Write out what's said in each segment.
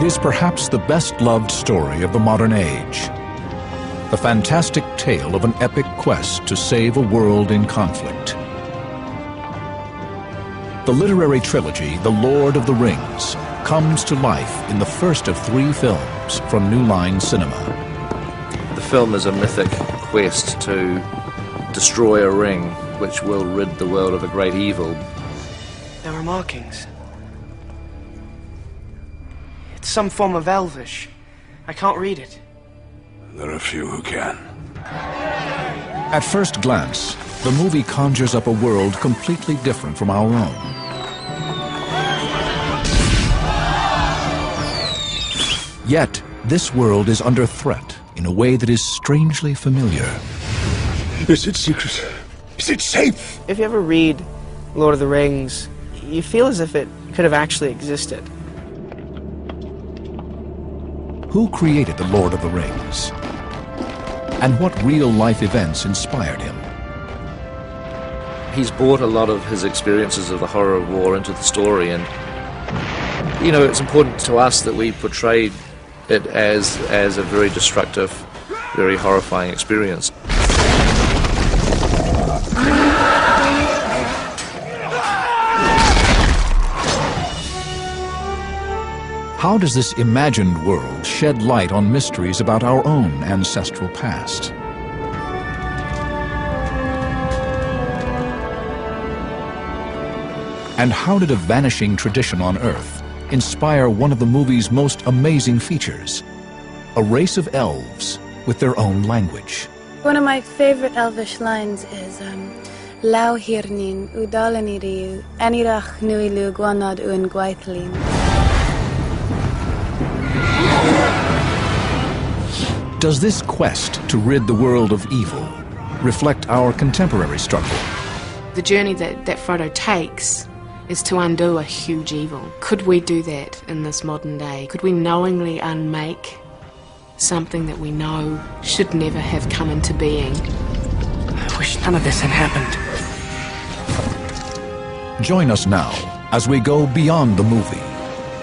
is perhaps the best-loved story of the modern age. The fantastic tale of an epic quest to save a world in conflict. The literary trilogy, The Lord of the Rings, comes to life in the first of 3 films from New Line Cinema. The film is a mythic quest to destroy a ring which will rid the world of a great evil. There are markings. It's some form of Elfish. I can't read it. There are few who can. At first glance, the movie conjures up a world completely different from our own. Yet, this world is under threat in a way that is strangely familiar. Is it secret? Is it safe? If you ever read Lord of the Rings, you feel as if it could have actually existed. Who created The Lord of the Rings? And what real-life events inspired him? He's brought a lot of his experiences of the horror of war into the story, and you know, it's important to us that we portray it as a very destructive, very horrifying experience. How does this imagined world shed light on mysteries about our own ancestral past? And how did a vanishing tradition on Earth inspire one of the movie's most amazing features? A race of elves with their own language. One of my favorite Elvish lines is Lau hirnin udalaniriu anirach nuilu guanad un gwaithlin. Does this quest to rid the world of evil reflect our contemporary struggle? The journey that Frodo takes is to undo a huge evil. Could we do that in this modern day? Could we knowingly unmake something that we know should never have come into being? I wish none of this had happened. Join us now as we go beyond the movie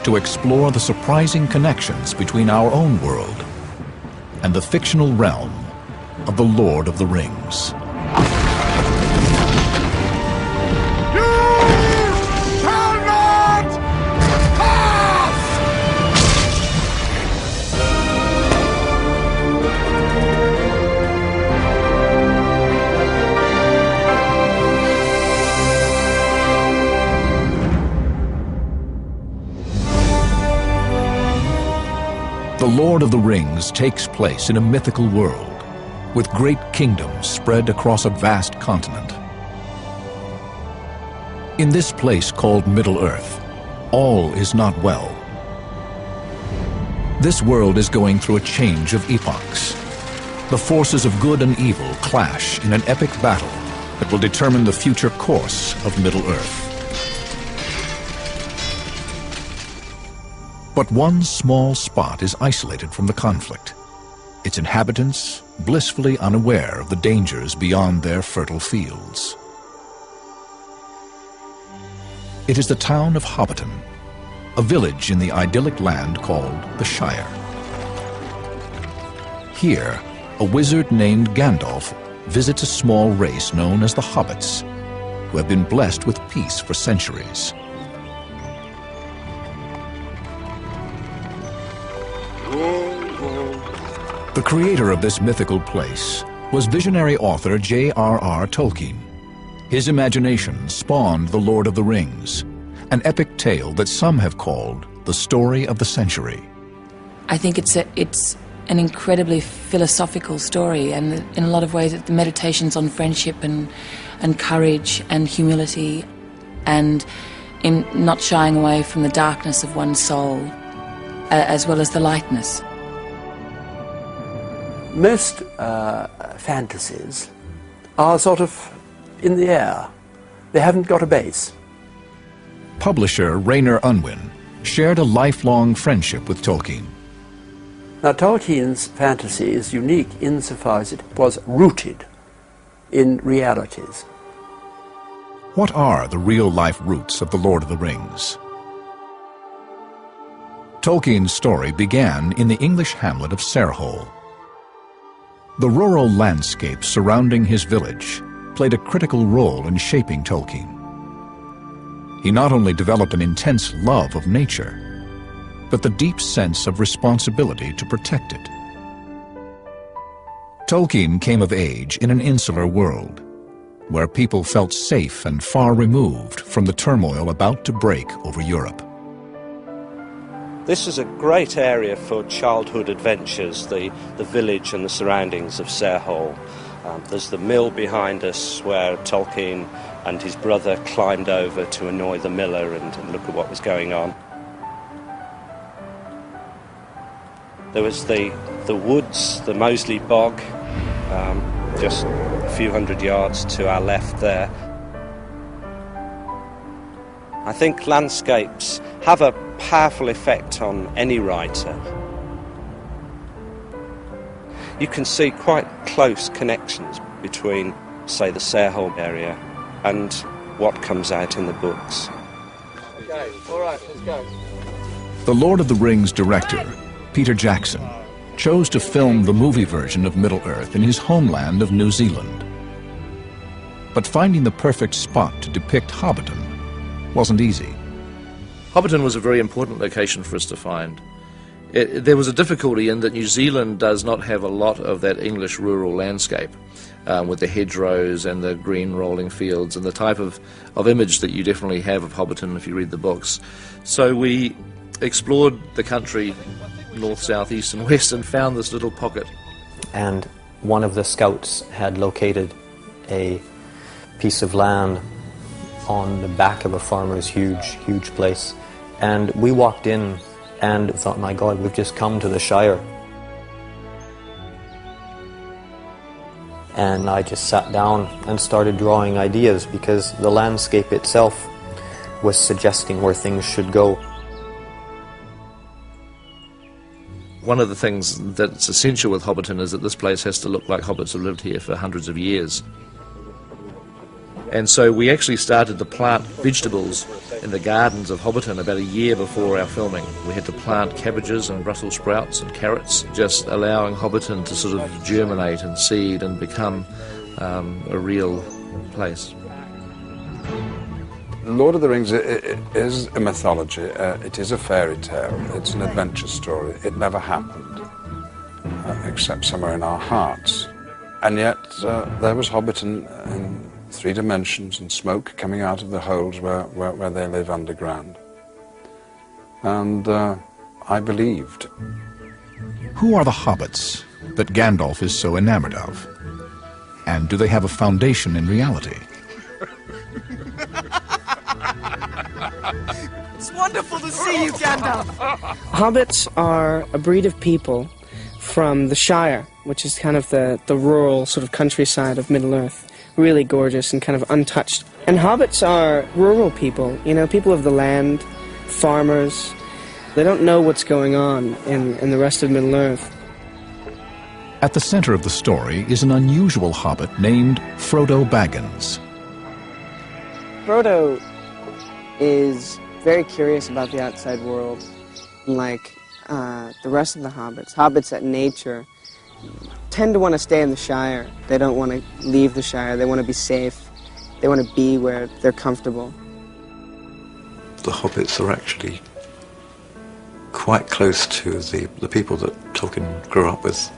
to explore the surprising connections between our own world and the fictional realm of the Lord of the Rings. The Lord of the Rings takes place in a mythical world, with great kingdoms spread across a vast continent. In this place called Middle-earth, all is not well. This world is going through a change of epochs. The forces of good and evil clash in an epic battle that will determine the future course of Middle-earth. But one small spot is isolated from the conflict, its inhabitants blissfully unaware of the dangers beyond their fertile fields. It is the town of Hobbiton, a village in the idyllic land called the Shire. Here, a wizard named Gandalf visits a small race known as the Hobbits, who have been blessed with peace for centuries. The creator of this mythical place was visionary author J.R.R. Tolkien. His imagination spawned The Lord of the Rings, an epic tale that some have called the story of the century. I think it's an incredibly philosophical story, and in a lot of ways the meditations on friendship and courage and humility, and in not shying away from the darkness of one's soul, as well as the lightness. Most fantasies are sort of in the air. They haven't got a base. Publisher Rainer Unwin shared a lifelong friendship with Tolkien. Now, Tolkien's fantasy is unique insofar as it was rooted in realities. What are the real-life roots of The Lord of the Rings? Tolkien's story began in the English hamlet of Sarehole. The rural landscape surrounding his village played a critical role in shaping Tolkien. He not only developed an intense love of nature, but the deep sense of responsibility to protect it. Tolkien came of age in an insular world, where people felt safe and far removed from the turmoil about to break over Europe. This is a great area for childhood adventures, the village and the surroundings of Sarehole. There's the mill behind us where Tolkien and his brother climbed over to annoy the miller and look at what was going on. There was the woods, the Moseley Bog, just a few hundred yards to our left there. I think landscapes have a powerful effect on any writer. You can see quite close connections between, say, the Sarehole area and what comes out in the books. Okay, all right, let's go. The Lord of the Rings director, Peter Jackson, chose to film the movie version of Middle-earth in his homeland of New Zealand. But finding the perfect spot to depict Hobbiton wasn't easy. Hobbiton was a very important location for us to find. There was a difficulty in that New Zealand does not have a lot of that English rural landscape, with the hedgerows and the green rolling fields and the type of image that you definitely have of Hobbiton if you read the books. So we explored the country north, south, east and west and found this little pocket. And one of the scouts had located a piece of land on the back of a farmer's huge place. And we walked in and thought, my God, we've just come to the Shire. And I just sat down and started drawing ideas because the landscape itself was suggesting where things should go. One of the things that's essential with Hobbiton is that this place has to look like hobbits have lived here for hundreds of years. And so we actually started to plant vegetables in the gardens of Hobbiton about a year before our filming. We had to plant cabbages and Brussels sprouts and carrots, just allowing Hobbiton to sort of germinate and seed and become a real place. Lord of the Rings is a mythology, it is a fairy tale, it's an adventure story. It never happened, except somewhere in our hearts. And yet there was Hobbiton in 3 dimensions and smoke coming out of the holes where they live underground. And I believed. Who are the hobbits that Gandalf is so enamored of? And do they have a foundation in reality? It's wonderful to see you, Gandalf! Hobbits are a breed of people from the Shire, which is kind of the rural sort of countryside of Middle-earth. Really gorgeous and kind of untouched. And hobbits are rural people, you know, people of the land, farmers. They don't know what's going on in the rest of Middle-earth. At the center of the story is an unusual hobbit named Frodo Baggins. Frodo is very curious about the outside world, like the rest of the hobbits. Hobbits at nature tend to want to stay in the Shire. They don't want to leave the Shire. They want to be safe. They want to be where they're comfortable. The hobbits are actually quite close to the people that Tolkien grew up with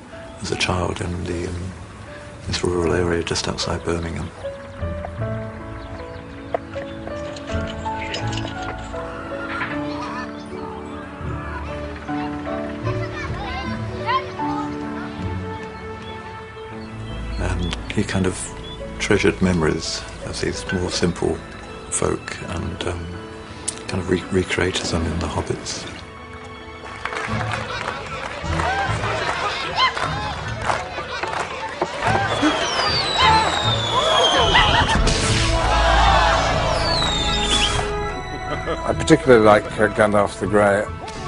as a child in this rural area just outside Birmingham. And he kind of treasured memories of these more simple folk and kind of recreated them in the Hobbits. I particularly like Gandalf the Grey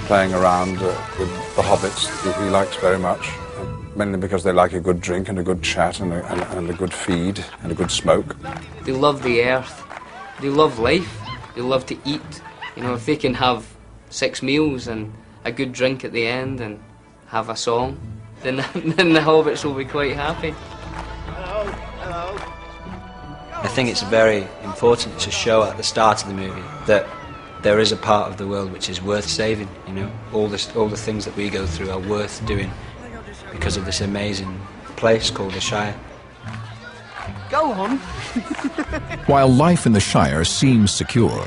playing around with the hobbits. He likes very much, mainly because they like a good drink and a good chat and a good feed and a good smoke. They love the earth, they love life, they love to eat. You know, if they can have 6 meals and a good drink at the end and have a song, then the hobbits will be quite happy. I think it's very important to show at the start of the movie that there is a part of the world which is worth saving. You know, all the things that we go through are worth doing because of this amazing place called the Shire. Go on. While life in the Shire seems secure,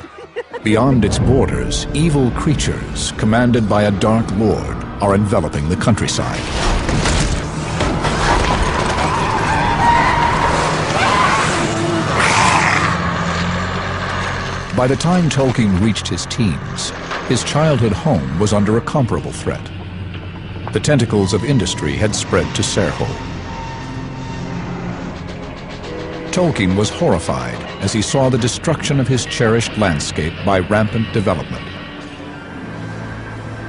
beyond its borders, evil creatures, commanded by a dark lord, are enveloping the countryside. By the time Tolkien reached his teens, his childhood home was under a comparable threat. The tentacles of industry had spread to Sarehole. Tolkien was horrified as he saw the destruction of his cherished landscape by rampant development.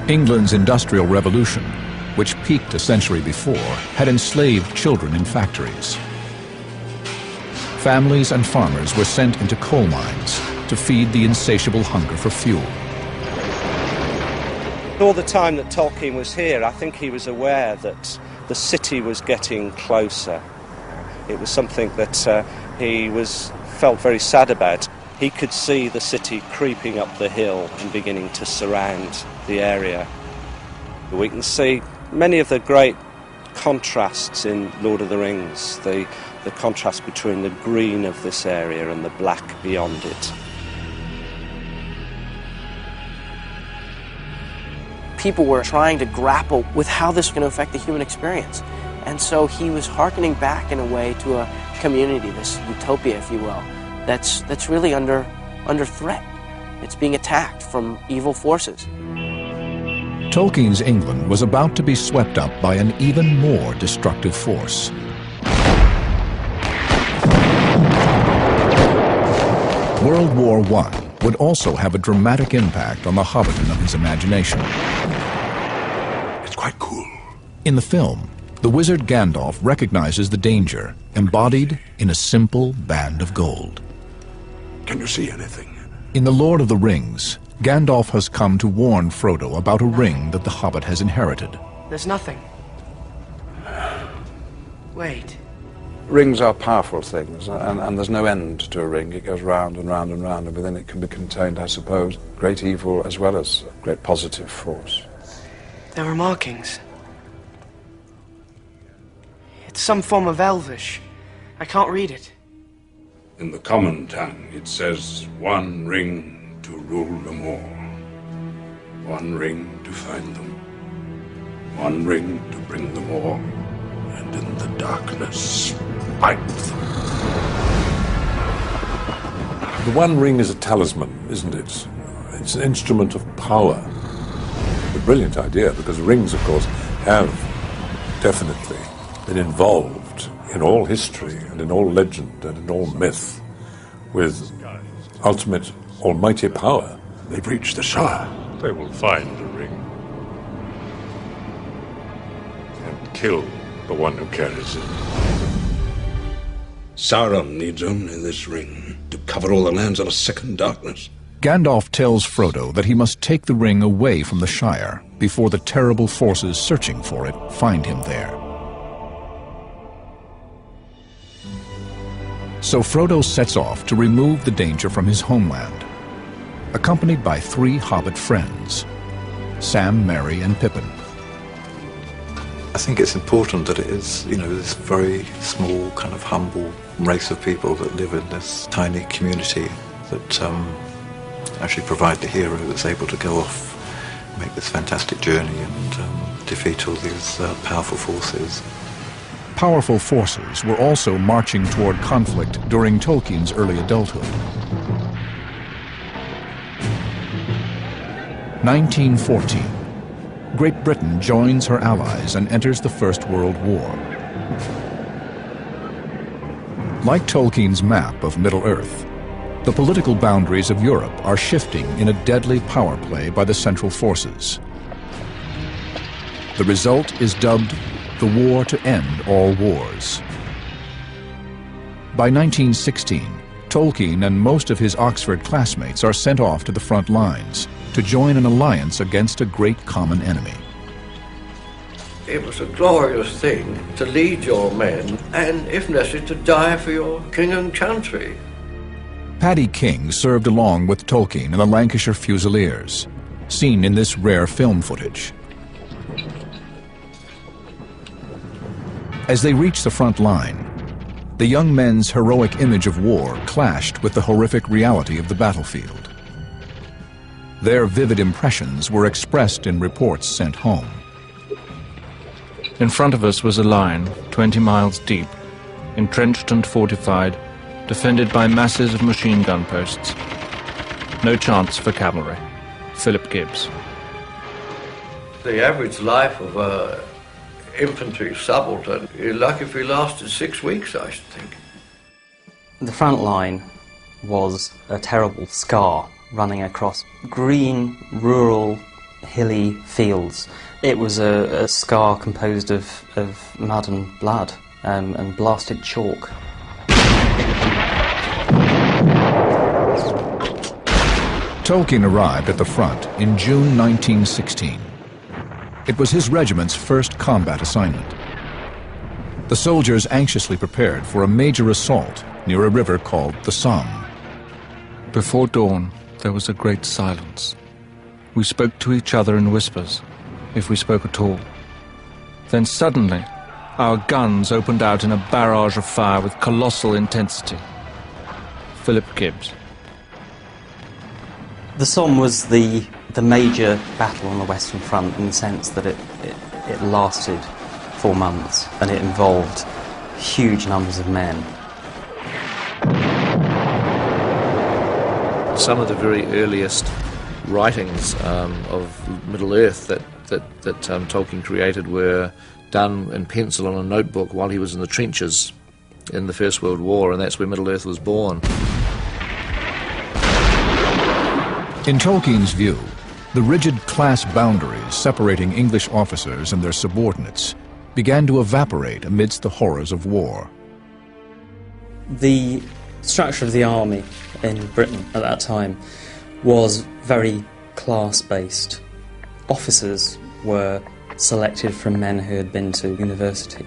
England's Industrial Revolution, which peaked a century before, had enslaved children in factories. Families and farmers were sent into coal mines to feed the insatiable hunger for fuel. All the time that Tolkien was here, I think he was aware that the city was getting closer. It was something that he felt very sad about. He could see the city creeping up the hill and beginning to surround the area. We can see many of the great contrasts in Lord of the Rings, the contrast between the green of this area and the black beyond it. People were trying to grapple with how this was going to affect the human experience. And so he was hearkening back in a way to a community, this utopia, if you will, that's really under threat. It's being attacked from evil forces. Tolkien's England was about to be swept up by an even more destructive force. World War I would also have a dramatic impact on the Hobbiton of his imagination. It's quite cool. In the film, the wizard Gandalf recognizes the danger embodied in a simple band of gold. Can you see anything? In The Lord of the Rings, Gandalf has come to warn Frodo about a ring that the Hobbit has inherited. There's nothing. Wait. Rings are powerful things, and there's no end to a ring. It goes round and round and round, and within it can be contained, I suppose, great evil as well as great positive force. There are markings. It's some form of Elvish. I can't read it. In the common tongue, it says, one ring to rule them all. One ring to find them. One ring to bring them all. And in the darkness, fight them. The One Ring is a talisman, isn't it? It's an instrument of power. A brilliant idea, because rings, of course, have definitely been involved in all history and in all legend and in all myth with ultimate almighty power. They've reached the Shire. They will find the ring and kill the one who carries it. Sauron needs only this ring to cover all the lands of a second darkness. Gandalf tells Frodo that he must take the ring away from the Shire before the terrible forces searching for it find him there. So Frodo sets off to remove the danger from his homeland, accompanied by 3 Hobbit friends, Sam, Merry, and Pippin. I think it's important that it is, this very small, kind of humble race of people that live in this tiny community that actually provide the hero that's able to go off, make this fantastic journey and defeat all these powerful forces. Powerful forces were also marching toward conflict during Tolkien's early adulthood. 1914. Great Britain joins her allies and enters the First World War. Like Tolkien's map of Middle-earth, the political boundaries of Europe are shifting in a deadly power play by the Central Forces. The result is dubbed the War to End All Wars. By 1916, Tolkien and most of his Oxford classmates are sent off to the front lines, to join an alliance against a great common enemy. It was a glorious thing to lead your men and, if necessary, to die for your king and country. Paddy King served along with Tolkien in the Lancashire Fusiliers, seen in this rare film footage. As they reached the front line, the young men's heroic image of war clashed with the horrific reality of the battlefield. Their vivid impressions were expressed in reports sent home. In front of us was a line, 20 miles deep, entrenched and fortified, defended by masses of machine gun posts. No chance for cavalry. Philip Gibbs. The average life of an infantry subaltern, you're lucky if he lasted 6 weeks, I should think. The front line was a terrible scar running across green, rural, hilly fields. It was a scar composed of mud and blood and blasted chalk. Tolkien arrived at the front in June 1916. It was his regiment's first combat assignment. The soldiers anxiously prepared for a major assault near a river called the Somme. Before dawn, there was a great silence. We spoke to each other in whispers, if we spoke at all. Then suddenly, our guns opened out in a barrage of fire with colossal intensity. Philip Gibbs. The Somme was the major battle on the Western Front in the sense that it lasted 4 months and it involved huge numbers of men. Some of the very earliest writings of Middle-earth that Tolkien created were done in pencil on a notebook while he was in the trenches in the First World War, and that's where Middle-earth was born. In Tolkien's view, the rigid class boundaries separating English officers and their subordinates began to evaporate amidst the horrors of war. The structure of the army in Britain at that time was very class-based. Officers were selected from men who had been to university,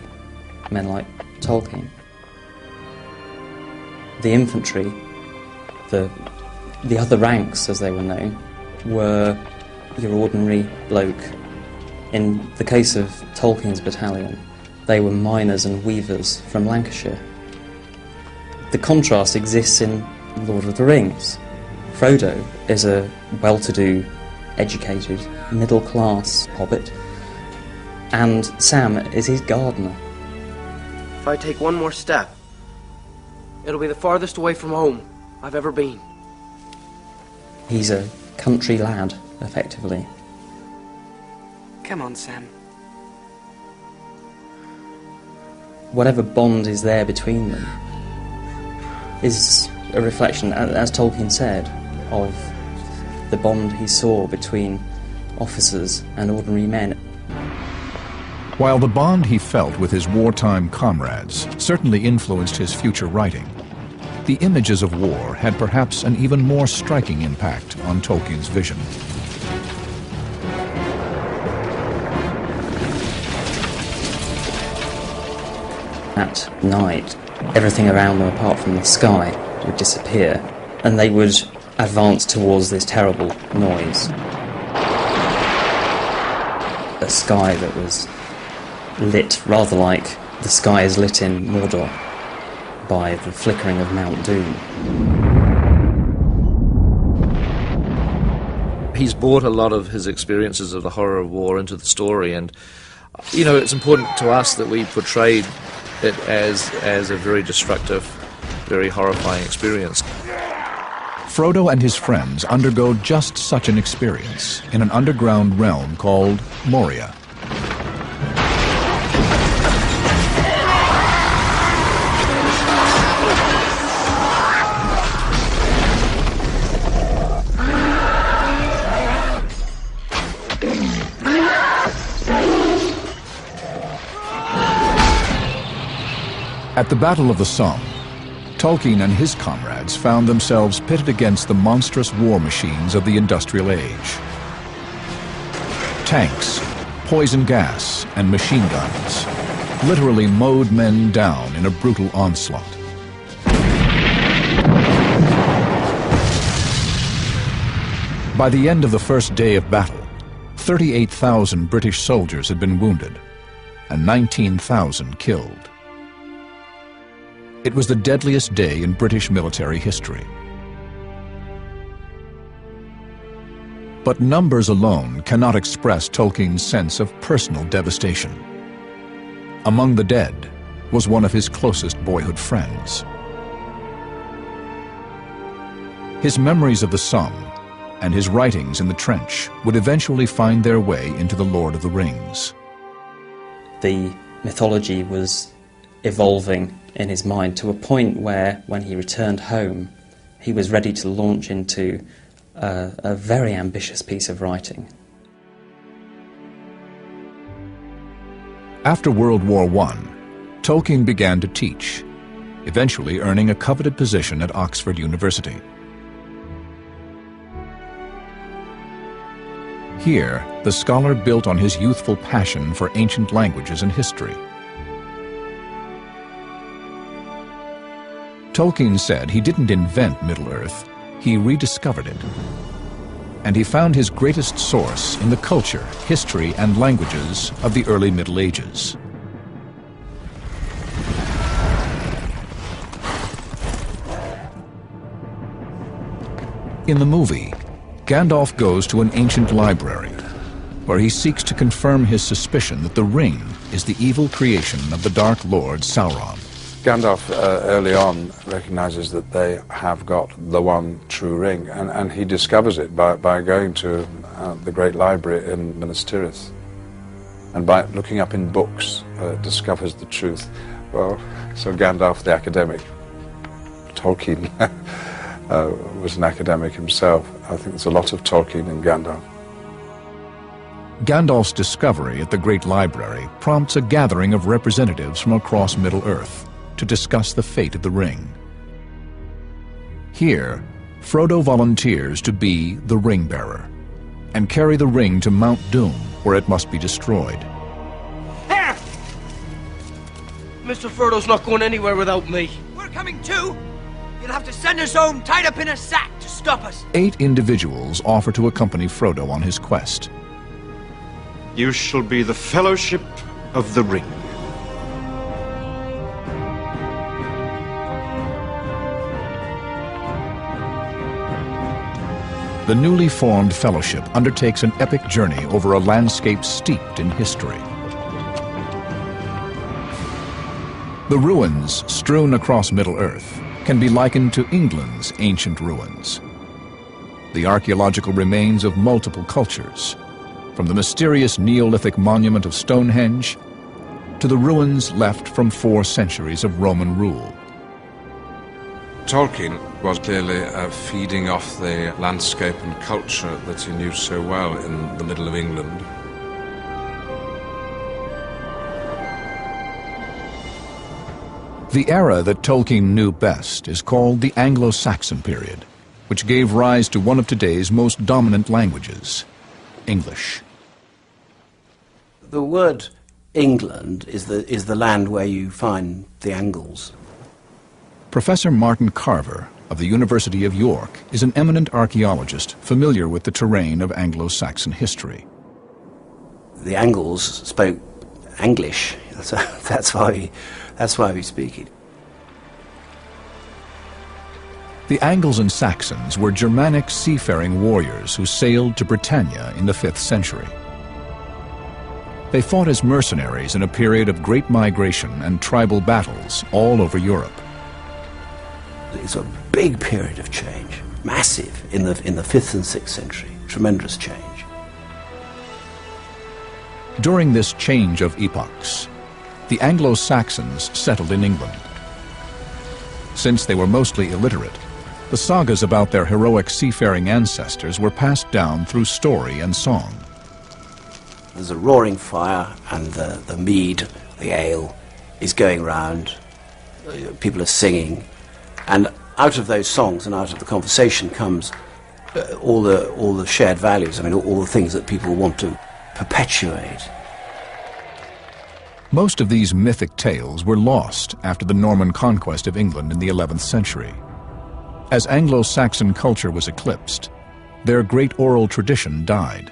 men like Tolkien. The infantry, the other ranks, as they were known, were your ordinary bloke. In the case of Tolkien's battalion, they were miners and weavers from Lancashire. The contrast exists in Lord of the Rings. Frodo is a well-to-do, educated, middle-class hobbit, and Sam is his gardener. If I take one more step, it'll be the farthest away from home I've ever been. He's a country lad, effectively. Come on, Sam. Whatever bond is there between them is a reflection, as Tolkien said, of the bond he saw between officers and ordinary men. While the bond he felt with his wartime comrades certainly influenced his future writing, the images of war had perhaps an even more striking impact on Tolkien's vision. At night, everything around them apart from the sky would disappear, and they would advance towards this terrible noise. A sky that was lit rather like the sky is lit in Mordor by the flickering of Mount Doom. He's brought a lot of his experiences of the horror of war into the story, and you know, it's important to us that we portrayed it as a very destructive, very horrifying experience. Frodo and his friends undergo just such an experience in an underground realm called Moria. At the Battle of the Somme, Tolkien and his comrades found themselves pitted against the monstrous war machines of the Industrial Age. Tanks, poison gas, and machine guns literally mowed men down in a brutal onslaught. By the end of the first day of battle, 38,000 British soldiers had been wounded and 19,000 killed. It was the deadliest day in British military history. But numbers alone cannot express Tolkien's sense of personal devastation. Among the dead was one of his closest boyhood friends. His memories of the Somme and his writings in the trench would eventually find their way into The Lord of the Rings. The mythology was evolving in his mind to a point where, when he returned home, he was ready to launch into a very ambitious piece of writing. After World War I, Tolkien began to teach, eventually earning a coveted position at Oxford University. Here, the scholar built on his youthful passion for ancient languages and history. Tolkien said he didn't invent Middle-earth, he rediscovered it. And he found his greatest source in the culture, history, and languages of the early Middle Ages. In the movie, Gandalf goes to an ancient library, where he seeks to confirm his suspicion that the ring is the evil creation of the Dark Lord Sauron. Gandalf early on recognizes that they have got the one true ring, and he discovers it by going to the great library in Minas Tirith, and by looking up in books discovers the truth. Well, so Gandalf the academic, Tolkien was an academic himself. I think there's a lot of Tolkien in Gandalf. Gandalf's discovery at the Great Library prompts a gathering of representatives from across Middle-earth to discuss the fate of the ring. Here, Frodo volunteers to be the ring-bearer and carry the ring to Mount Doom, where it must be destroyed. There! Mr. Frodo's not going anywhere without me. We're coming too! You'll have to send us home tied up in a sack to stop us. 8 individuals offer to accompany Frodo on his quest. You shall be the Fellowship of the Ring. The newly formed Fellowship undertakes an epic journey over a landscape steeped in history. The ruins strewn across Middle-earth can be likened to England's ancient ruins. The archaeological remains of multiple cultures, from the mysterious Neolithic monument of Stonehenge to the ruins left from 4 centuries of Roman rule. Tolkien was clearly feeding off the landscape and culture that he knew so well in the middle of England. The era that Tolkien knew best is called the Anglo-Saxon period, which gave rise to one of today's most dominant languages, English. The word England is the land where you find the Angles. Professor Martin Carver of the University of York is an eminent archaeologist familiar with the terrain of Anglo-Saxon history. The Angles spoke English, that's why we speak it. The Angles and Saxons were Germanic seafaring warriors who sailed to Britannia in the 5th century. They fought as mercenaries in a period of great migration and tribal battles all over Europe. It's a big period of change, massive, in the 5th and 6th century, tremendous change. During this change of epochs, the Anglo-Saxons settled in England. Since they were mostly illiterate, the sagas about their heroic seafaring ancestors were passed down through story and song. There's a roaring fire, and the mead, the ale, is going round. People are singing. And out of those songs and out of the conversation comes all the shared values, I mean, all the things that people want to perpetuate. Most of these mythic tales were lost after the Norman conquest of England in the 11th century. As Anglo-Saxon culture was eclipsed, their great oral tradition died.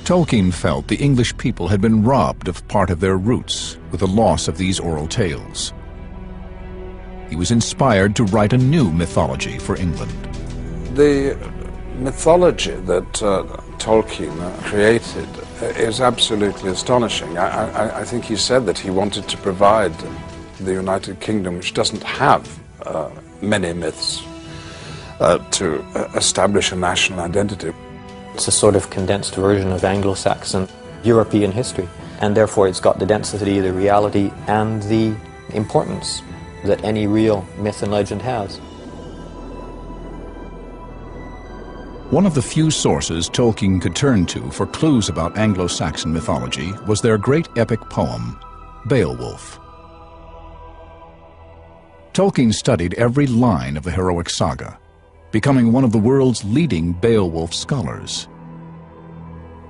Tolkien felt the English people had been robbed of part of their roots with the loss of these oral tales. He was inspired to write a new mythology for England. The mythology that Tolkien created is absolutely astonishing. I think he said that he wanted to provide the United Kingdom, which doesn't have many myths, to establish a national identity. It's a sort of condensed version of Anglo-Saxon European history, and therefore it's got the density, the reality, and the importance that any real myth and legend has. One of the few sources Tolkien could turn to for clues about Anglo-Saxon mythology was their great epic poem, Beowulf. Tolkien studied every line of the heroic saga, becoming one of the world's leading Beowulf scholars.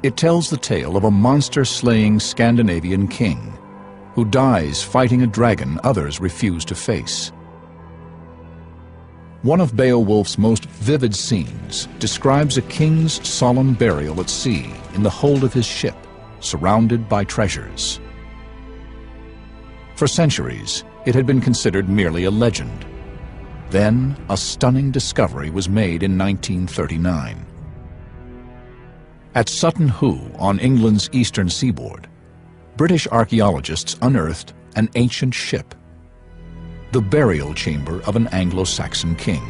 It tells the tale of a monster-slaying Scandinavian king who dies fighting a dragon others refuse to face. One of Beowulf's most vivid scenes describes a king's solemn burial at sea in the hold of his ship, surrounded by treasures. For centuries, it had been considered merely a legend. Then, a stunning discovery was made in 1939. At Sutton Hoo, on England's eastern seaboard, British archaeologists unearthed an ancient ship, the burial chamber of an Anglo-Saxon king.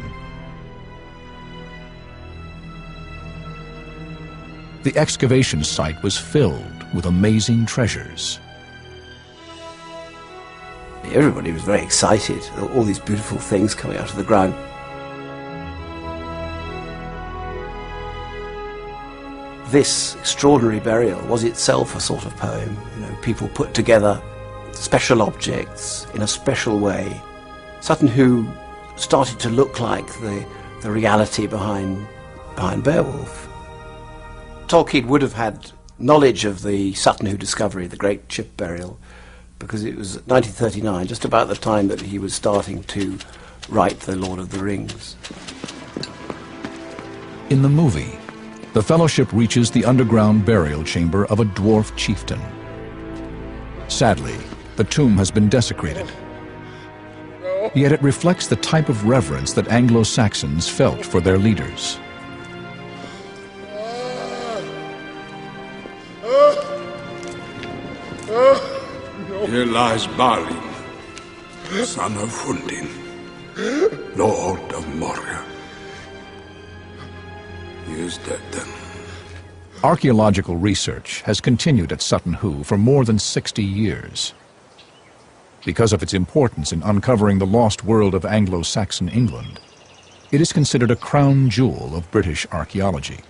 The excavation site was filled with amazing treasures. Everybody was very excited, all these beautiful things coming out of the ground. This extraordinary burial was itself a sort of poem. You know, people put together special objects in a special way. Sutton Hoo started to look like the reality behind Beowulf. Tolkien would have had knowledge of the Sutton Hoo discovery, the great ship burial, because it was 1939, just about the time that he was starting to write The Lord of the Rings. In the movie, the Fellowship reaches the underground burial chamber of a dwarf chieftain. Sadly, the tomb has been desecrated. Yet it reflects the type of reverence that Anglo-Saxons felt for their leaders. Here lies Balin, son of Hundin, Lord of Moria. He is dead then. Archaeological research has continued at Sutton Hoo for more than 60 years. Because of its importance in uncovering the lost world of Anglo-Saxon England, it is considered a crown jewel of British archaeology.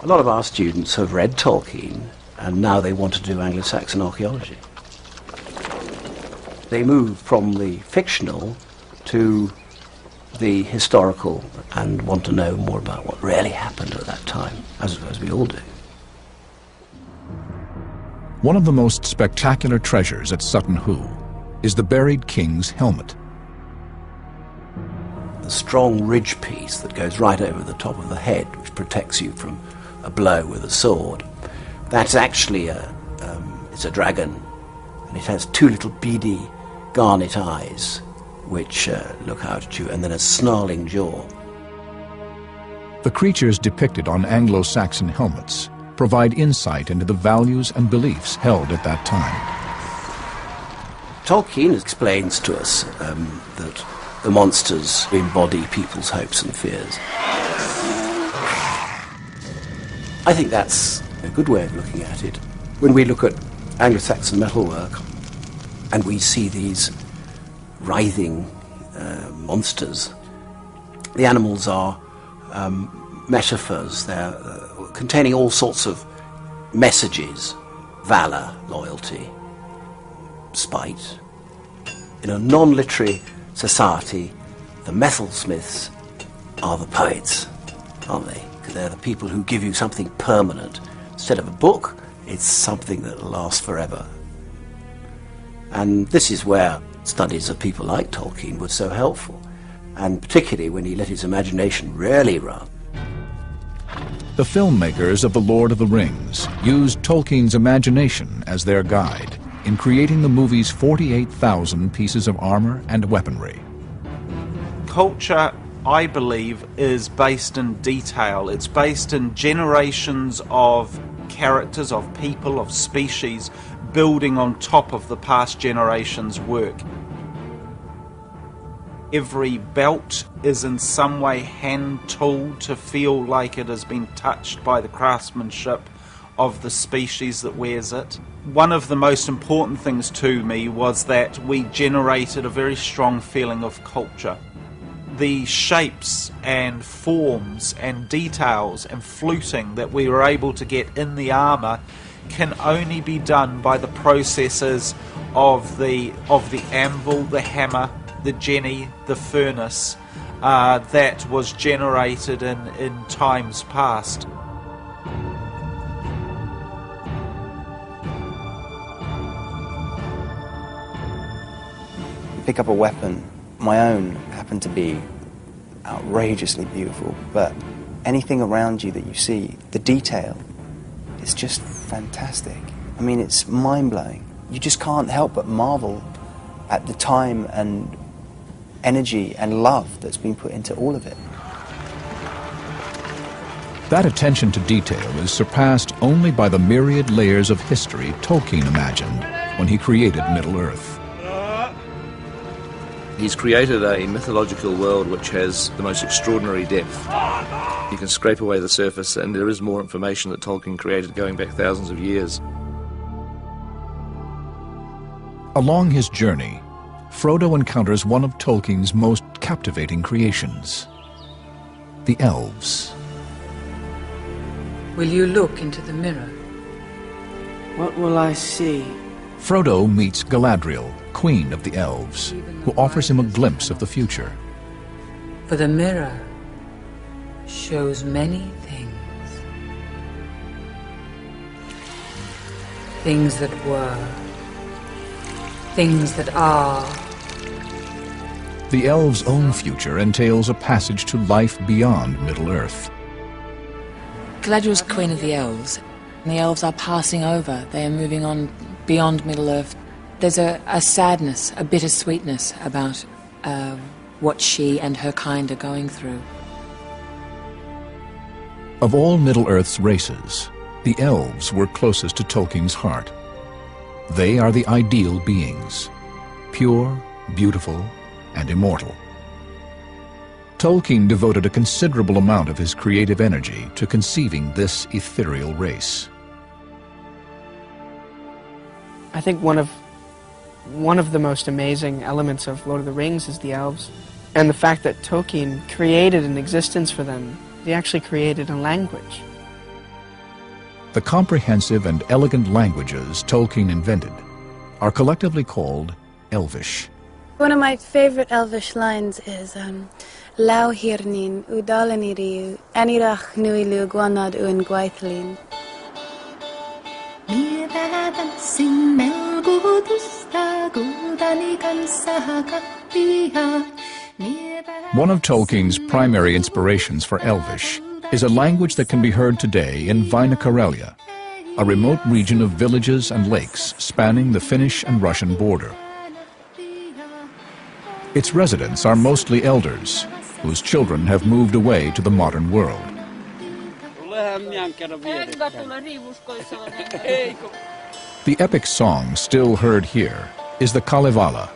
A lot of our students have read Tolkien, and now they want to do Anglo-Saxon archaeology. They move from the fictional to the historical and want to know more about what really happened at that time, as we all do. One of the most spectacular treasures at Sutton Hoo is the buried king's helmet. The strong ridge piece that goes right over the top of the head, which protects you from a blow with a sword, that's actually it's a dragon, and it has two little beady garnet eyes which look out at you, and then a snarling jaw. The creatures depicted on Anglo-Saxon helmets provide insight into the values and beliefs held at that time. Tolkien explains to us that the monsters embody people's hopes and fears. I think that's a good way of looking at it. When we look at Anglo-Saxon metalwork and we see these writhing monsters, the animals are metaphors. They're containing all sorts of messages: valor, loyalty, spite, In a non-literary society, the metalsmiths are the poets, aren't they? Because they're the people who give you something permanent. Instead of a book, it's something that will last forever. And this is where studies of people like Tolkien were so helpful, and particularly when he let his imagination really run. The filmmakers of The Lord of the Rings used Tolkien's imagination as their guide in creating the movie's 48,000 pieces of armor and weaponry. Culture, I believe, is based in detail. It's based in generations of characters, of people, of species, building on top of the past generation's work. Every belt is in some way hand-tooled to feel like it has been touched by the craftsmanship of the species that wears it. One of the most important things to me was that we generated a very strong feeling of culture. The shapes and forms and details and fluting that we were able to get in the armour can only be done by the processes of the anvil, the hammer, the jenny, the furnace that was generated in times past. Pick up a weapon. My own happened to be outrageously beautiful, but anything around you that you see, the detail, is just fantastic. I mean, it's mind-blowing. You just can't help but marvel at the time and energy and love that's been put into all of it. That attention to detail is surpassed only by the myriad layers of history Tolkien imagined when he created Middle-earth. He's created a mythological world which has the most extraordinary depth. You can scrape away the surface and there is more information that Tolkien created going back thousands of years. Along his journey, Frodo encounters one of Tolkien's most captivating creations, the elves. Will you look into the mirror? What will I see? Frodo meets Galadriel, queen of the elves, who offers him a glimpse of the future. For the mirror shows many things. Things that were, things that are. The elves' own future entails a passage to life beyond Middle-earth. Galadriel's queen of the elves, and the elves are passing over. They are moving on beyond Middle-earth. There's a sadness, a bittersweetness about what she and her kind are going through. Of all Middle-earth's races, the elves were closest to Tolkien's heart. They are the ideal beings, pure, beautiful, and immortal. Tolkien devoted a considerable amount of his creative energy to conceiving this ethereal race. I think one of the most amazing elements of Lord of the Rings is the elves, and the fact that Tolkien created an existence for them. He actually created a language. The comprehensive and elegant languages Tolkien invented are collectively called Elfish. One of my favorite Elvish lines is Lau hirnin udalaniriu anirach nuilu guanad un gwaithlin. One of Tolkien's primary inspirations for Elvish is a language that can be heard today in Väinö Karelia, a remote region of villages and lakes spanning the Finnish and Russian border. Its residents are mostly elders, whose children have moved away to the modern world. The epic song still heard here is the Kalevala,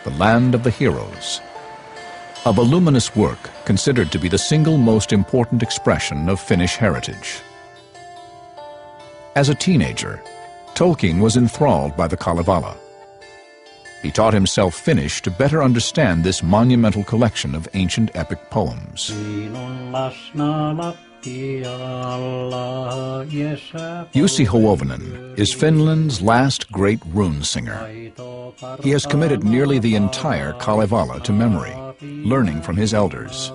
the land of the heroes, a voluminous work considered to be the single most important expression of Finnish heritage. As a teenager, Tolkien was enthralled by the Kalevala. He taught himself Finnish to better understand this monumental collection of ancient epic poems. Jussi Huovinen is Finland's last great rune singer. He has committed nearly the entire Kalevala to memory, learning from his elders.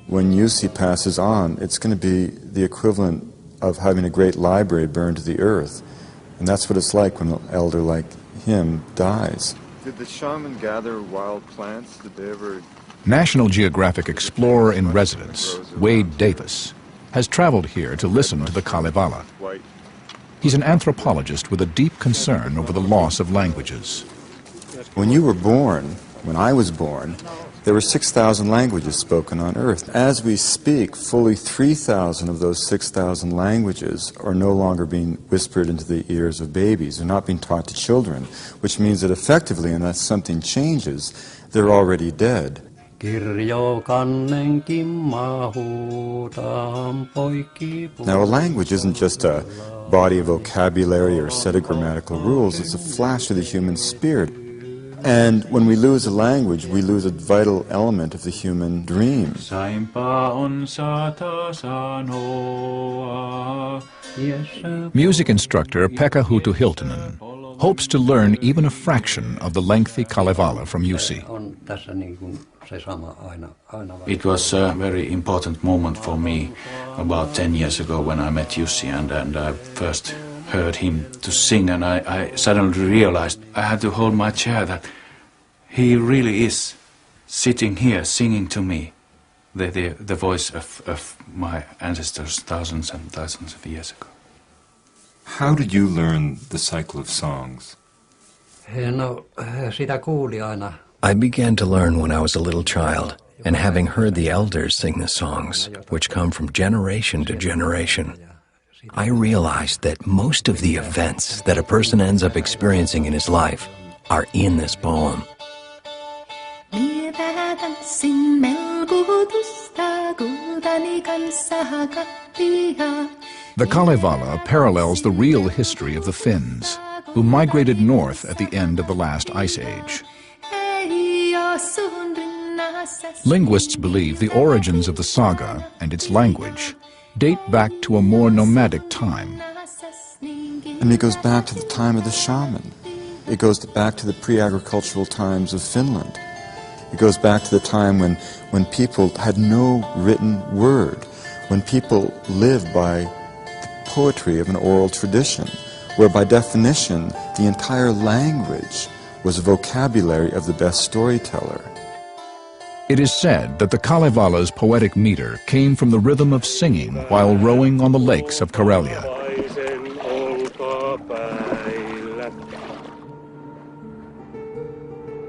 When Jussi passes on, it's going to be the equivalent of having a great library burned to the earth. And that's what it's like when an elder like him dies. Did the shaman gather wild plants? Did they ever... National Geographic explorer in residence, Wade Davis, has traveled here to listen to the Kalevala. He's an anthropologist with a deep concern over the loss of languages. When you were born, when I was born, there were 6,000 languages spoken on Earth. As we speak, fully 3,000 of those 6,000 languages are no longer being whispered into the ears of babies. They're not being taught to children, which means that effectively, unless something changes, they're already dead. Now, a language isn't just a body of vocabulary or a set of grammatical rules. It's a flash of the human spirit. And when we lose a language, we lose a vital element of the human dream. Music instructor Pekka Hutu-Hiltunen hopes to learn even a fraction of the lengthy Kalevala from Jussi. It was a very important moment for me about 10 years ago when I met Jussi and I first heard him to sing, and I suddenly realized I had to hold my chair, that he really is sitting here singing to me the voice of my ancestors thousands and thousands of years ago. How did you learn the cycle of songs? I began to learn when I was a little child, and having heard the elders sing the songs, which come from generation to generation, I realized that most of the events that a person ends up experiencing in his life are in this poem. The Kalevala parallels the real history of the Finns, who migrated north at the end of the last ice age. Linguists believe the origins of the saga and its language date back to a more nomadic time. And it goes back to the time of the shaman. It goes back to the pre-agricultural times of Finland. It goes back to the time when people had no written word, when people lived by the poetry of an oral tradition, where by definition the entire language was a vocabulary of the best storyteller. It is said that the Kalevala's poetic meter came from the rhythm of singing while rowing on the lakes of Karelia.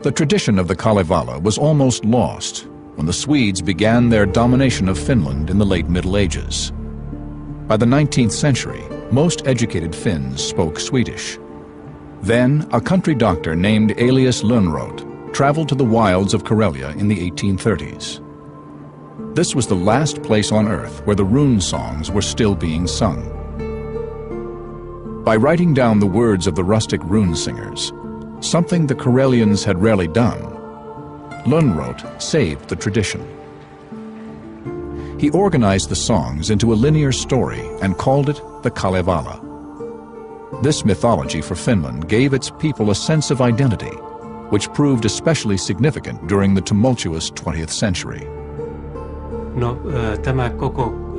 The tradition of the Kalevala was almost lost when the Swedes began their domination of Finland in the late Middle Ages. By the 19th century, most educated Finns spoke Swedish. Then, a country doctor named Elias Lönnrot traveled to the wilds of Karelia in the 1830s. This was the last place on earth where the rune songs were still being sung. By writing down the words of the rustic rune singers, something the Karelians had rarely done, Lönnrot saved the tradition. He organized the songs into a linear story and called it the Kalevala. This mythology for Finland gave its people a sense of identity, which proved especially significant during the tumultuous 20th century.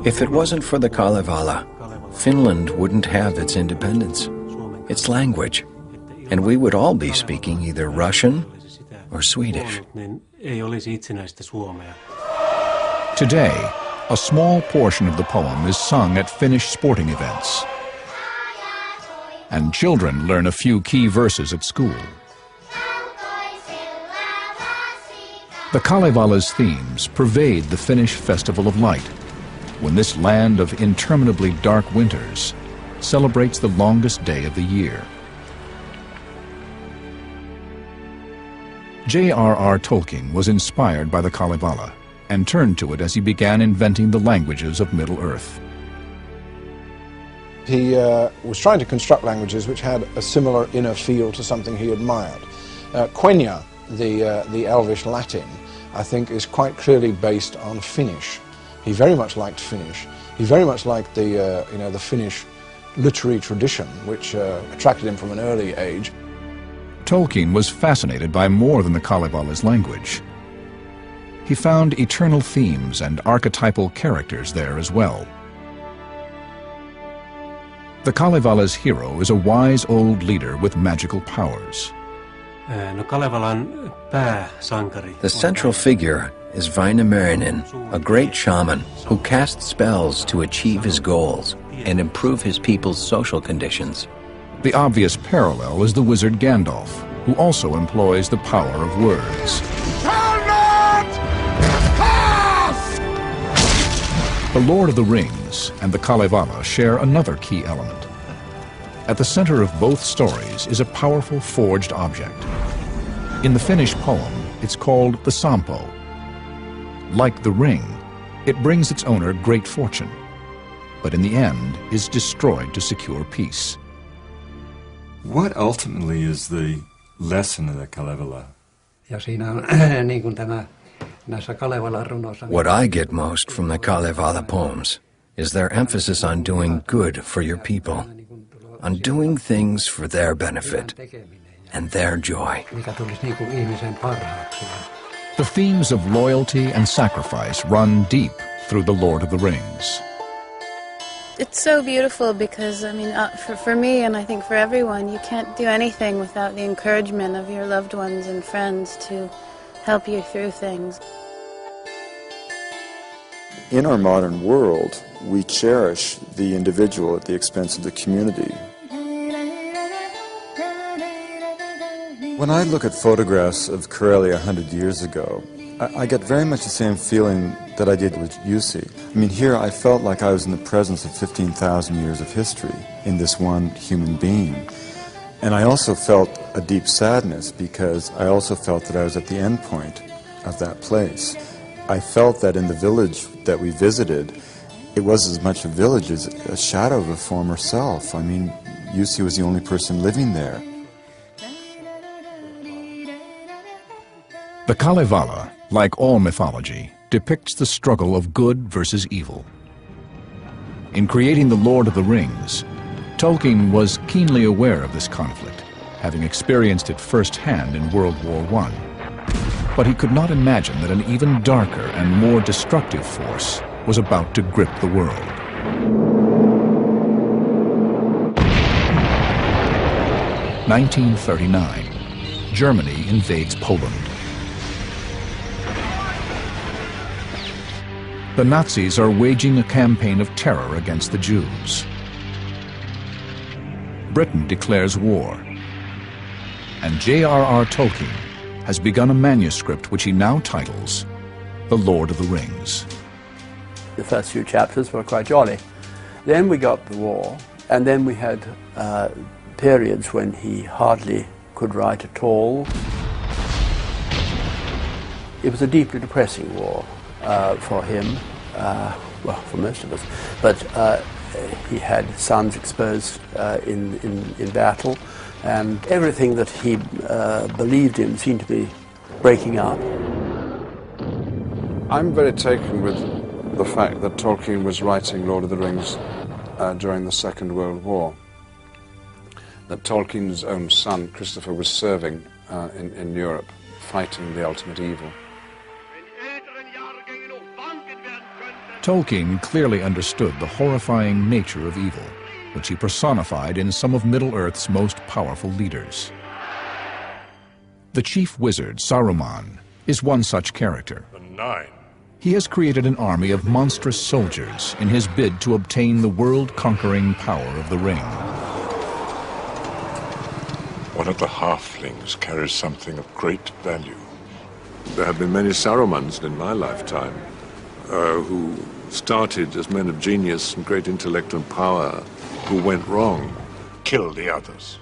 If it wasn't for the Kalevala, Finland wouldn't have its independence, its language, and we would all be speaking either Russian or Swedish. Today, a small portion of the poem is sung at Finnish sporting events, and children learn a few key verses at school. The Kalevala's themes pervade the Finnish Festival of Light, when this land of interminably dark winters celebrates the longest day of the year. J.R.R. Tolkien was inspired by the Kalevala and turned to it as he began inventing the languages of Middle-earth. He was trying to construct languages which had a similar inner feel to something he admired. The Elvish Latin, I think, is quite clearly based on Finnish. He very much liked Finnish. He very much liked the, the Finnish literary tradition, which attracted him from an early age. Tolkien was fascinated by more than the Kalevala's language. He found eternal themes and archetypal characters there as well. The Kalevala's hero is a wise old leader with magical powers. The central figure is Vainamarinen, a great shaman who casts spells to achieve his goals and improve his people's social conditions. The obvious parallel is the wizard Gandalf, who also employs the power of words. The Lord of the Rings and the Kalevala share another key element. At the center of both stories is a powerful forged object. In the Finnish poem, it's called the Sampo. Like the ring, it brings its owner great fortune, but in the end is destroyed to secure peace. What ultimately is the lesson of the Kalevala? What I get most from the Kalevala poems is their emphasis on doing good for your people, on doing things for their benefit and their joy. The themes of loyalty and sacrifice run deep through The Lord of the Rings. It's so beautiful because, I mean, for me and I think for everyone, you can't do anything without the encouragement of your loved ones and friends to help you through things. In our modern world, we cherish the individual at the expense of the community. When I look at photographs of Karelia 100 years ago, I get very much the same feeling that I did with Jussi. I mean, here I felt like I was in the presence of 15,000 years of history in this one human being. And I also felt a deep sadness because I also felt that I was at the end point of that place. I felt that in the village that we visited, it was as much a village as a shadow of a former self. I mean, Jussi was the only person living there. The Kalevala, like all mythology, depicts the struggle of good versus evil. In creating The Lord of the Rings, Tolkien was keenly aware of this conflict, having experienced it firsthand in World War I. But he could not imagine that an even darker and more destructive force was about to grip the world. (1939). Germany invades Poland. The Nazis are waging a campaign of terror against the Jews. Britain declares war, and J.R.R. Tolkien has begun a manuscript which he now titles The Lord of the Rings. The first few chapters were quite jolly. Then we got the war, and then we had periods when he hardly could write at all. It was a deeply depressing war for him, well, for most of us, but he had sons exposed in battle, and everything that he believed in seemed to be breaking up. I'm very taken with the fact that Tolkien was writing Lord of the Rings during the Second World War. That Tolkien's own son, Christopher, was serving in Europe, fighting the ultimate evil. Tolkien clearly understood the horrifying nature of evil, which he personified in some of Middle-earth's most powerful leaders. The chief wizard, Saruman, is one such character. He has created an army of monstrous soldiers in his bid to obtain the world-conquering power of the ring. One of the halflings carries something of great value. There have been many Sarumans in my lifetime who started as men of genius and great intellect and power, who went wrong, killed the others.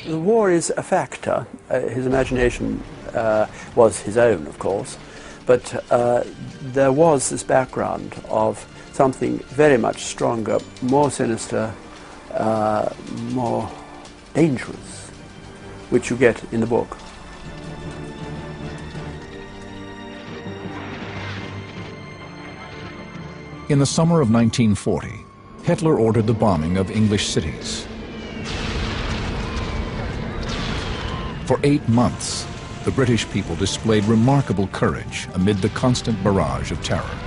The war is a factor. His imagination was his own, of course, but there was this background of something very much stronger, more sinister, more dangerous, which you get in the book. In the summer of 1940, Hitler ordered the bombing of English cities. For 8 months, the British people displayed remarkable courage amid the constant barrage of terror.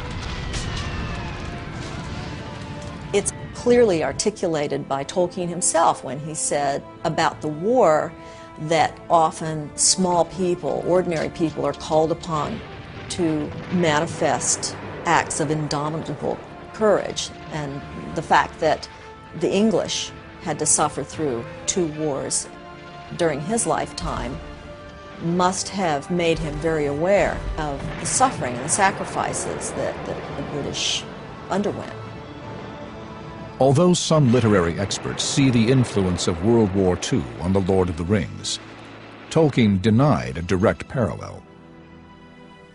It's clearly articulated by Tolkien himself when he said about the war that often small people, ordinary people, are called upon to manifest acts of indomitable courage, and the fact that the English had to suffer through 2 wars during his lifetime must have made him very aware of the suffering and the sacrifices that the British underwent. Although some literary experts see the influence of World War II on The Lord of the Rings, Tolkien denied a direct parallel.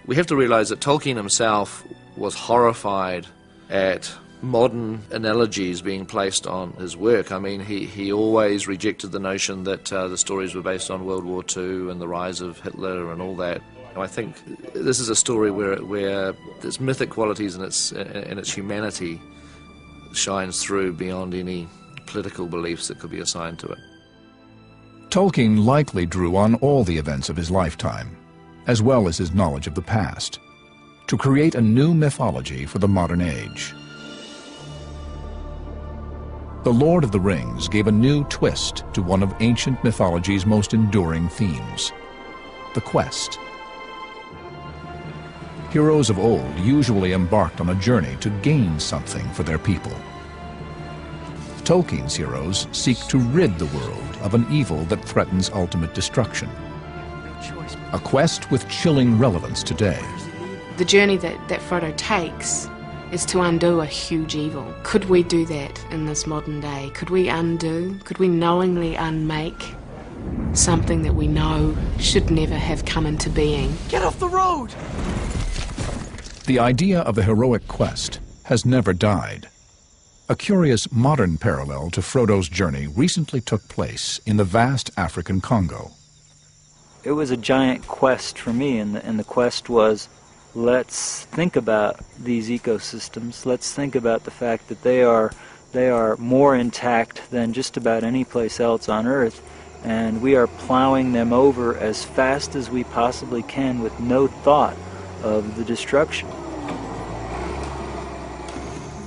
We have to realize that Tolkien himself was horrified at modern analogies being placed on his work. I mean, he always rejected the notion that the stories were based on World War II and the rise of Hitler and all that. I think this is a story where its mythic qualities and its humanity shines through beyond any political beliefs that could be assigned to it. Tolkien likely drew on all the events of his lifetime, as well as his knowledge of the past, to create a new mythology for the modern age. The Lord of the Rings gave a new twist to one of ancient mythology's most enduring themes, the quest. Heroes of old usually embarked on a journey to gain something for their people. Tolkien's heroes seek to rid the world of an evil that threatens ultimate destruction. A quest with chilling relevance today. The journey that Frodo takes is to undo a huge evil. Could we do that in this modern day? Could we knowingly unmake something that we know should never have come into being? Get off the road! The idea of the heroic quest has never died. A curious modern parallel to Frodo's journey recently took place in the vast African Congo. It was a giant quest for me, and the quest was, let's think about these ecosystems. Let's think about the fact that they are more intact than just about any place else on Earth, and we are plowing them over as fast as we possibly can with no thought of the destruction.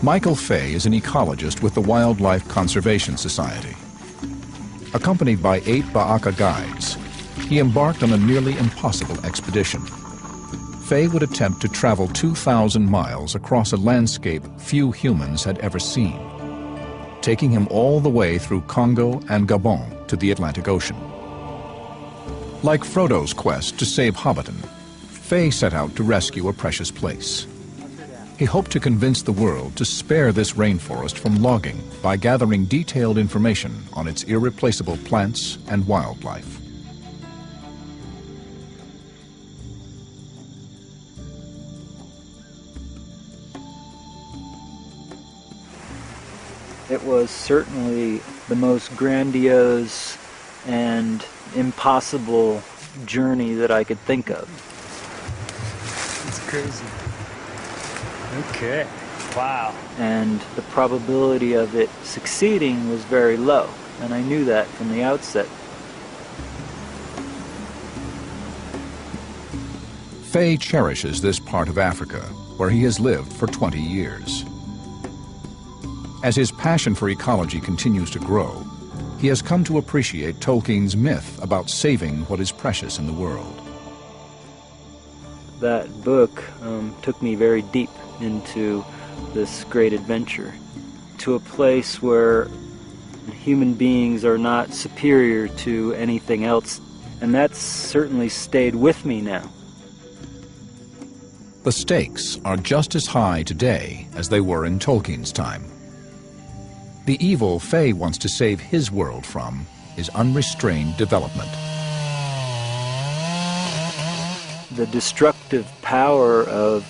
Michael Fay is an ecologist with the Wildlife Conservation Society. Accompanied by 8 Ba'aka guides, he embarked on a nearly impossible expedition. Fay would attempt to travel 2,000 miles across a landscape few humans had ever seen, taking him all the way through Congo and Gabon to the Atlantic Ocean. Like Frodo's quest to save Hobbiton, Fay set out to rescue a precious place. He hoped to convince the world to spare this rainforest from logging by gathering detailed information on its irreplaceable plants and wildlife. It was certainly the most grandiose and impossible journey that I could think of. It's crazy. Okay. Wow. And the probability of it succeeding was very low, and I knew that from the outset. Fay cherishes this part of Africa, where he has lived for 20 years. As his passion for ecology continues to grow, he has come to appreciate Tolkien's myth about saving what is precious in the world. That book took me very deep into this great adventure, to a place where human beings are not superior to anything else, and that's certainly stayed with me now. The stakes are just as high today as they were in Tolkien's time. The evil Fay wants to save his world from is unrestrained development. The destructive power of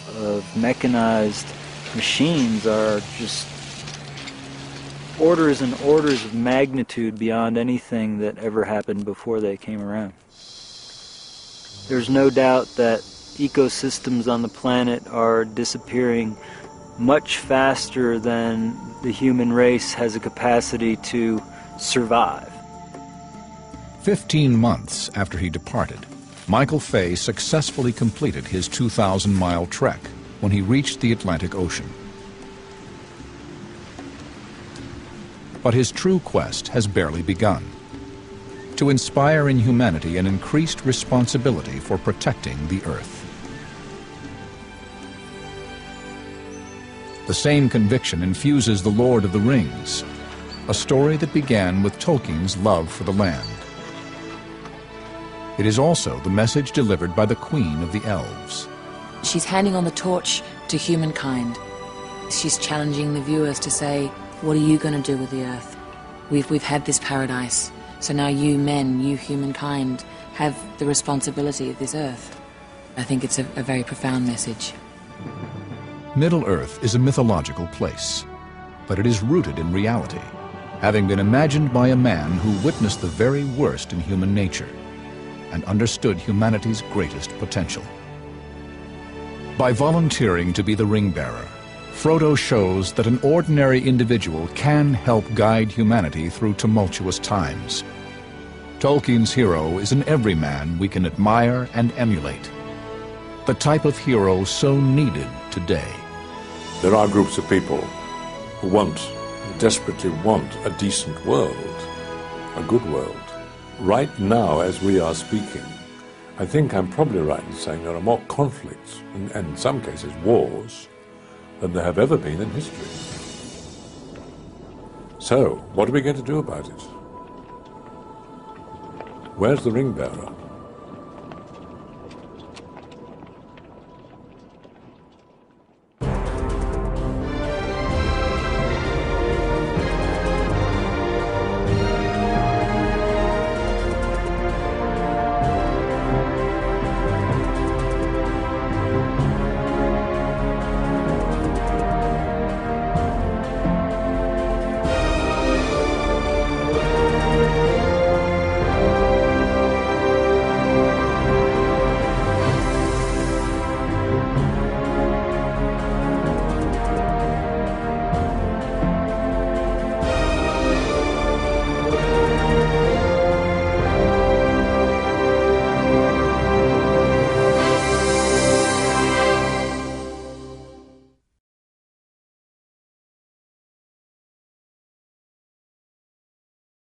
mechanized machines are just orders and orders of magnitude beyond anything that ever happened before they came around. There's no doubt that ecosystems on the planet are disappearing much faster than the human race has a capacity to survive. 15 months after he departed, Michael Fay successfully completed his 2,000-mile trek when he reached the Atlantic Ocean. But his true quest has barely begun: to inspire in humanity an increased responsibility for protecting the Earth. The same conviction infuses The Lord of the Rings, a story that began with Tolkien's love for the land. It is also the message delivered by the Queen of the Elves. She's handing on the torch to humankind. She's challenging the viewers to say, what are you going to do with the Earth? We've had this paradise, so now you men, you humankind, have the responsibility of this Earth. I think it's a very profound message. Middle-earth is a mythological place, but it is rooted in reality, having been imagined by a man who witnessed the very worst in human nature and understood humanity's greatest potential. By volunteering to be the ring-bearer, Frodo shows that an ordinary individual can help guide humanity through tumultuous times. Tolkien's hero is an everyman we can admire and emulate, the type of hero so needed today. There are groups of people who desperately want a decent world, a good world. Right now, as we are speaking, I think I'm probably right in saying there are more conflicts, and in some cases wars, than there have ever been in history. So, what are we going to do about it? Where's the ring bearer?